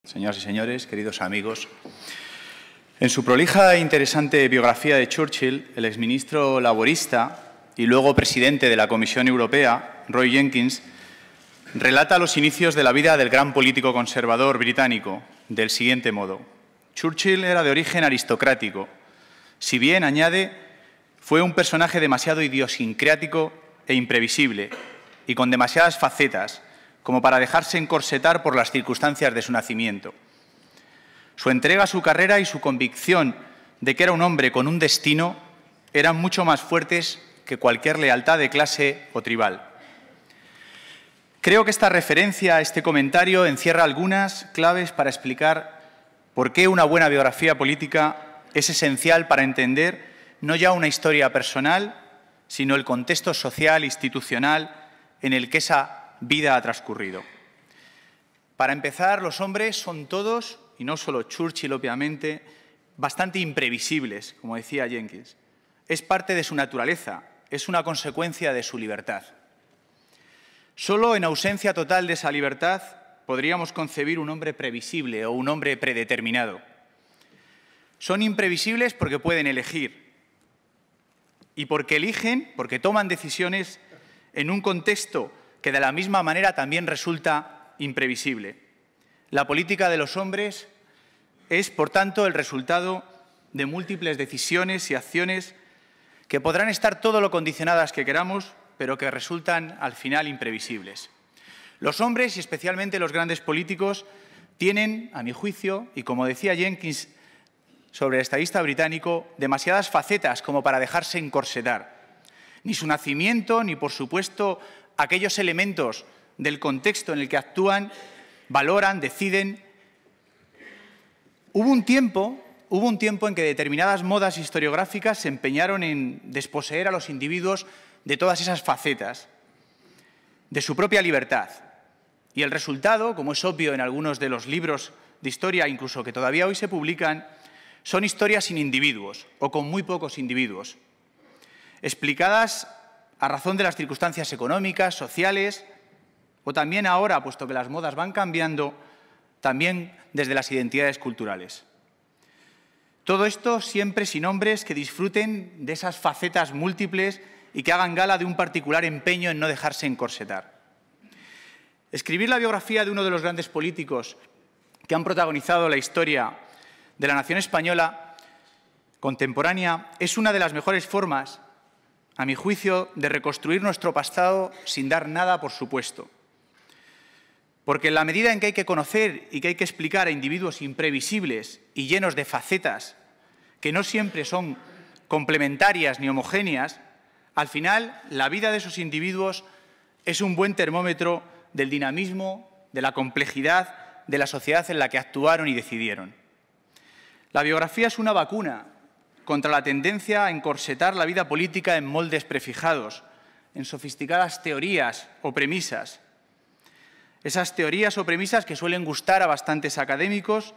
Señoras y señores, queridos amigos, en su prolija e interesante biografía de Churchill, el exministro laborista y luego presidente de la Comisión Europea, Roy Jenkins, relata los inicios de la vida del gran político conservador británico del siguiente modo. Churchill era de origen aristocrático, si bien, añade, fue un personaje demasiado idiosincrático e imprevisible y con demasiadas facetas como para dejarse encorsetar por las circunstancias de su nacimiento. Su entrega a su carrera y su convicción de que era un hombre con un destino eran mucho más fuertes que cualquier lealtad de clase o tribal. Creo que esta referencia a este comentario encierra algunas claves para explicar por qué una buena biografía política es esencial para entender no ya una historia personal, sino el contexto social e institucional en el que esa vida ha transcurrido. Para empezar, los hombres son todos, y no solo Churchill, obviamente, bastante imprevisibles, como decía Jenkins. Es parte de su naturaleza, es una consecuencia de su libertad. Solo en ausencia total de esa libertad podríamos concebir un hombre previsible o un hombre predeterminado. Son imprevisibles porque pueden elegir y porque eligen, porque toman decisiones en un contexto que de la misma manera también resulta imprevisible. La política de los hombres es, por tanto, el resultado de múltiples decisiones y acciones que podrán estar todo lo condicionadas que queramos, pero que resultan al final imprevisibles. Los hombres, y especialmente los grandes políticos, tienen, a mi juicio, y como decía Jenkins sobre el estadista británico, demasiadas facetas como para dejarse encorsetar. Ni su nacimiento, ni, por supuesto, aquellos elementos del contexto en el que actúan, valoran, deciden. Hubo un tiempo en que determinadas modas historiográficas se empeñaron en desposeer a los individuos de todas esas facetas, de su propia libertad. Y el resultado, como es obvio en algunos de los libros de historia, incluso que todavía hoy se publican, son historias sin individuos o con muy pocos individuos, explicadas a razón de las circunstancias económicas, sociales, o también ahora, puesto que las modas van cambiando, también desde las identidades culturales. Todo esto siempre sin hombres que disfruten de esas facetas múltiples y que hagan gala de un particular empeño en no dejarse encorsetar. Escribir la biografía de uno de los grandes políticos que han protagonizado la historia de la nación española contemporánea es una de las mejores formas, a mi juicio, de reconstruir nuestro pasado sin dar nada por supuesto. Porque en la medida en que hay que conocer y que hay que explicar a individuos imprevisibles y llenos de facetas que no siempre son complementarias ni homogéneas, al final la vida de esos individuos es un buen termómetro del dinamismo, de la complejidad de la sociedad en la que actuaron y decidieron. La biografía es una vacuna contra la tendencia a encorsetar la vida política en moldes prefijados, en sofisticadas teorías o premisas. Esas teorías o premisas que suelen gustar a bastantes académicos,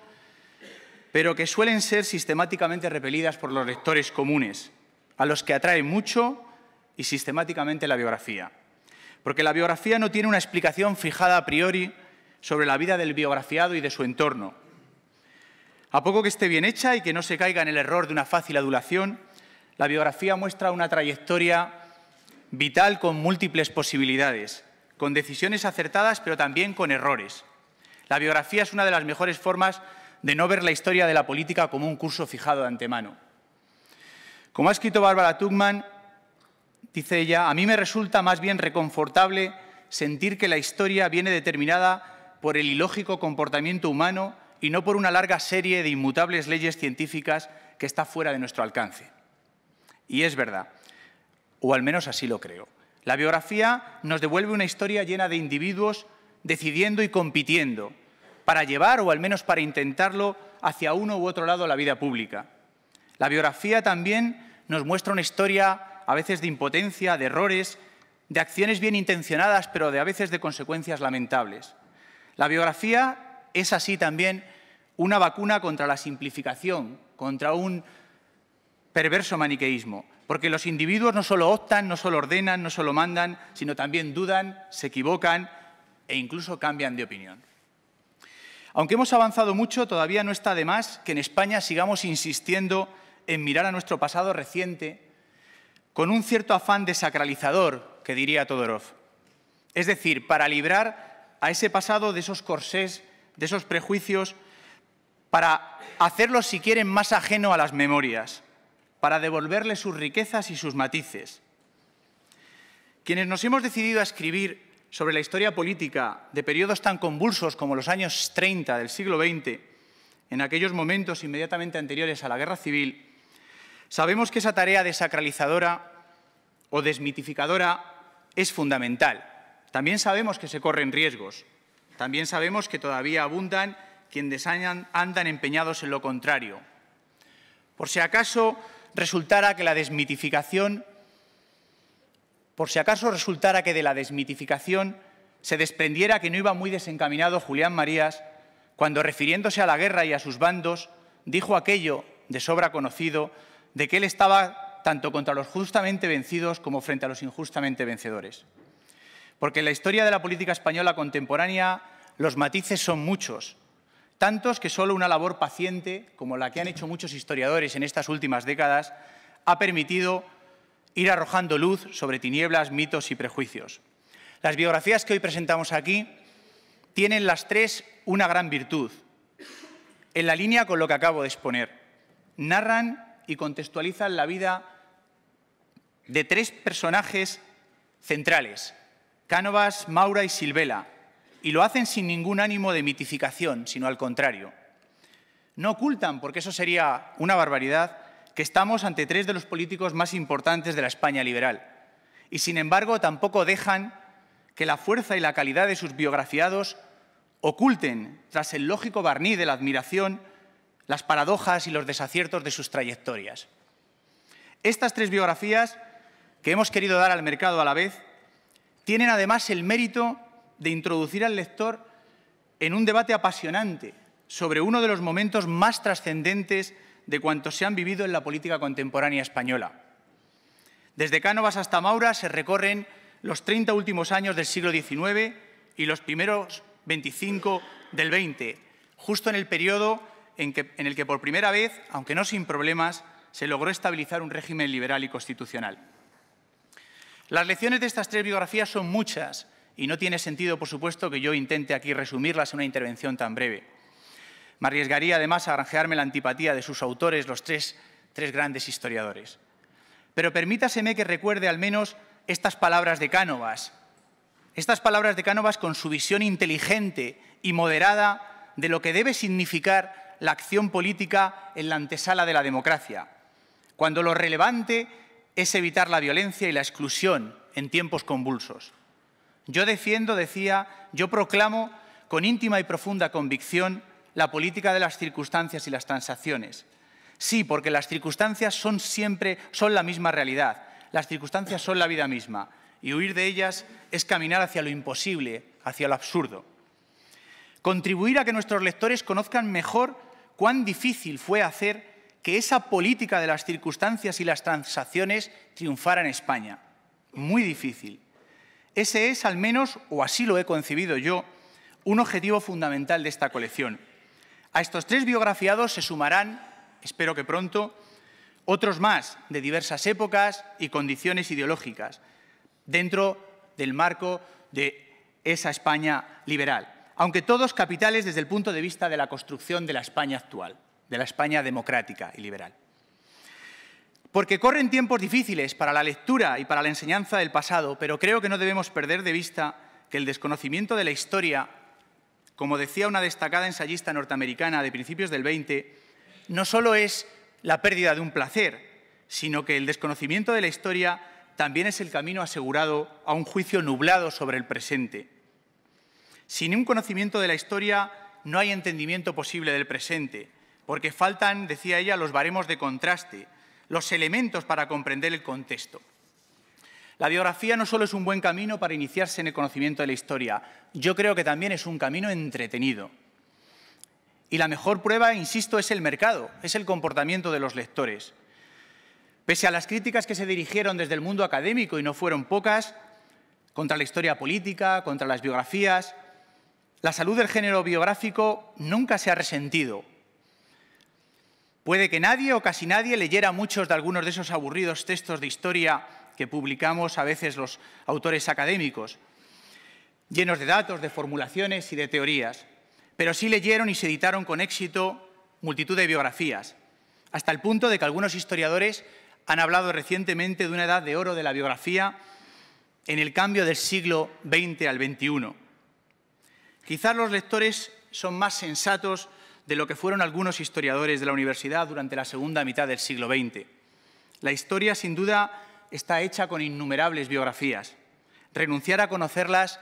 pero que suelen ser sistemáticamente repelidas por los lectores comunes, a los que atrae mucho y sistemáticamente la biografía. Porque la biografía no tiene una explicación fijada a priori sobre la vida del biografiado y de su entorno. A poco que esté bien hecha y que no se caiga en el error de una fácil adulación, la biografía muestra una trayectoria vital con múltiples posibilidades, con decisiones acertadas pero también con errores. La biografía es una de las mejores formas de no ver la historia de la política como un curso fijado de antemano. Como ha escrito Barbara Tuchman, dice ella, a mí me resulta más bien reconfortable sentir que la historia viene determinada por el ilógico comportamiento humano y no por una larga serie de inmutables leyes científicas que está fuera de nuestro alcance. Y es verdad, o al menos así lo creo. La biografía nos devuelve una historia llena de individuos decidiendo y compitiendo para llevar, o al menos para intentarlo, hacia uno u otro lado la vida pública. La biografía también nos muestra una historia a veces de impotencia, de errores, de acciones bien intencionadas, pero a veces de consecuencias lamentables. La biografía es así también una vacuna contra la simplificación, contra un perverso maniqueísmo, porque los individuos no solo optan, no solo ordenan, no solo mandan, sino también dudan, se equivocan e incluso cambian de opinión. Aunque hemos avanzado mucho, todavía no está de más que en España sigamos insistiendo en mirar a nuestro pasado reciente con un cierto afán desacralizador, que diría Todorov. Es decir, para librar a ese pasado de esos corsés, de esos prejuicios, para hacerlo, si quieren, más ajeno a las memorias, para devolverle sus riquezas y sus matices. Quienes nos hemos decidido a escribir sobre la historia política de periodos tan convulsos como los años 30 del siglo XX, en aquellos momentos inmediatamente anteriores a la Guerra Civil, sabemos que esa tarea desacralizadora o desmitificadora es fundamental. También sabemos que se corren riesgos. También sabemos que todavía abundan quienes andan empeñados en lo contrario. Por si acaso resultara que de la desmitificación se desprendiera que no iba muy desencaminado Julián Marías cuando, refiriéndose a la guerra y a sus bandos, dijo aquello de sobra conocido de que él estaba tanto contra los justamente vencidos como frente a los injustamente vencedores. Porque en la historia de la política española contemporánea los matices son muchos, tantos que solo una labor paciente, como la que han hecho muchos historiadores en estas últimas décadas, ha permitido ir arrojando luz sobre tinieblas, mitos y prejuicios. Las biografías que hoy presentamos aquí tienen las tres una gran virtud, en la línea con lo que acabo de exponer. Narran y contextualizan la vida de tres personajes centrales, Cánovas, Maura y Silvela, y lo hacen sin ningún ánimo de mitificación, sino al contrario. No ocultan, porque eso sería una barbaridad, que estamos ante tres de los políticos más importantes de la España liberal. Y, sin embargo, tampoco dejan que la fuerza y la calidad de sus biografiados oculten, tras el lógico barniz de la admiración, las paradojas y los desaciertos de sus trayectorias. Estas tres biografías, que hemos querido dar al mercado a la vez, tienen además el mérito de introducir al lector en un debate apasionante sobre uno de los momentos más trascendentes de cuantos se han vivido en la política contemporánea española. Desde Cánovas hasta Maura se recorren los 30 últimos años del siglo XIX y los primeros 25 del XX, justo en el periodo en el que por primera vez, aunque no sin problemas, se logró estabilizar un régimen liberal y constitucional. Las lecciones de estas tres biografías son muchas y no tiene sentido, por supuesto, que yo intente aquí resumirlas en una intervención tan breve. Me arriesgaría, además, a granjearme la antipatía de sus autores, los tres grandes historiadores. Pero permítaseme que recuerde al menos estas palabras de Cánovas con su visión inteligente y moderada de lo que debe significar la acción política en la antesala de la democracia, cuando lo relevante es evitar la violencia y la exclusión en tiempos convulsos. Yo defiendo, decía, yo proclamo con íntima y profunda convicción la política de las circunstancias y las transacciones. Sí, porque las circunstancias son la misma realidad, las circunstancias son la vida misma, y huir de ellas es caminar hacia lo imposible, hacia lo absurdo. Contribuir a que nuestros lectores conozcan mejor cuán difícil fue hacer que esa política de las circunstancias y las transacciones triunfara en España. Muy difícil. Ese es, al menos, o así lo he concebido yo, un objetivo fundamental de esta colección. A estos tres biografiados se sumarán, espero que pronto, otros más de diversas épocas y condiciones ideológicas, dentro del marco de esa España liberal, aunque todos capitales desde el punto de vista de la construcción de la España actual, de la España democrática y liberal. Porque corren tiempos difíciles para la lectura y para la enseñanza del pasado, pero creo que no debemos perder de vista que el desconocimiento de la historia, como decía una destacada ensayista norteamericana de principios del XX, no solo es la pérdida de un placer, sino que el desconocimiento de la historia también es el camino asegurado a un juicio nublado sobre el presente. Sin un conocimiento de la historia no hay entendimiento posible del presente, porque faltan, decía ella, los baremos de contraste, los elementos para comprender el contexto. La biografía no solo es un buen camino para iniciarse en el conocimiento de la historia, yo creo que también es un camino entretenido. Y la mejor prueba, insisto, es el mercado, es el comportamiento de los lectores. Pese a las críticas que se dirigieron desde el mundo académico, y no fueron pocas, contra la historia política, contra las biografías, La salud del género biográfico nunca se ha resentido. Puede que nadie o casi nadie leyera muchos de algunos de esos aburridos textos de historia que publicamos a veces los autores académicos, llenos de datos, de formulaciones y de teorías, pero sí leyeron y se editaron con éxito multitud de biografías, hasta el punto de que algunos historiadores han hablado recientemente de una edad de oro de la biografía en el cambio del siglo XX al XXI. Quizás los lectores son más sensatos de lo que fueron algunos historiadores de la universidad durante la segunda mitad del siglo XX. La historia, sin duda, está hecha con innumerables biografías. Renunciar a conocerlas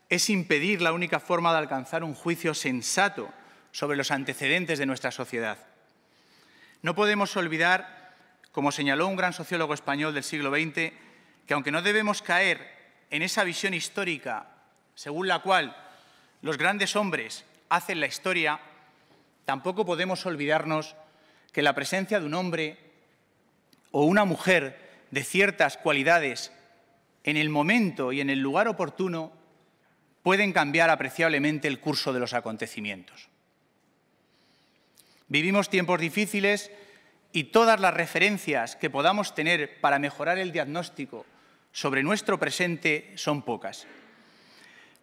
es impedir la única forma de alcanzar un juicio sensato sobre los antecedentes de nuestra sociedad. No podemos olvidar, como señaló un gran sociólogo español del siglo XX, que aunque no debemos caer en esa visión histórica según la cual los grandes hombres hacen la historia, tampoco podemos olvidarnos que la presencia de un hombre o una mujer de ciertas cualidades en el momento y en el lugar oportuno pueden cambiar apreciablemente el curso de los acontecimientos. Vivimos tiempos difíciles y todas las referencias que podamos tener para mejorar el diagnóstico sobre nuestro presente son pocas.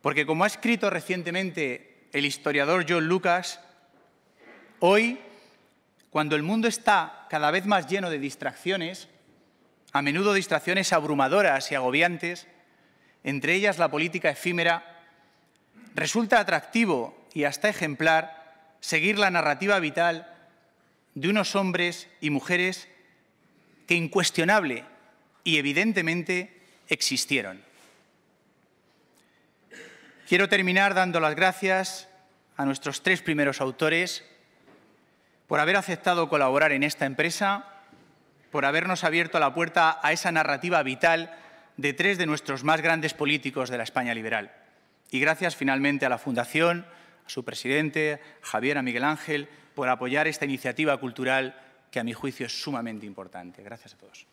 Porque, como ha escrito recientemente el historiador John Lucas, hoy, cuando el mundo está cada vez más lleno de distracciones, a menudo distracciones abrumadoras y agobiantes, entre ellas la política efímera, resulta atractivo y hasta ejemplar seguir la narrativa vital de unos hombres y mujeres que incuestionable y evidentemente existieron. Quiero terminar dando las gracias a nuestros tres primeros autores por haber aceptado colaborar en esta empresa, por habernos abierto la puerta a esa narrativa vital de tres de nuestros más grandes políticos de la España liberal. Y gracias finalmente a la Fundación, a su presidente, Javier, a Miguel Ángel, por apoyar esta iniciativa cultural que a mi juicio es sumamente importante. Gracias a todos.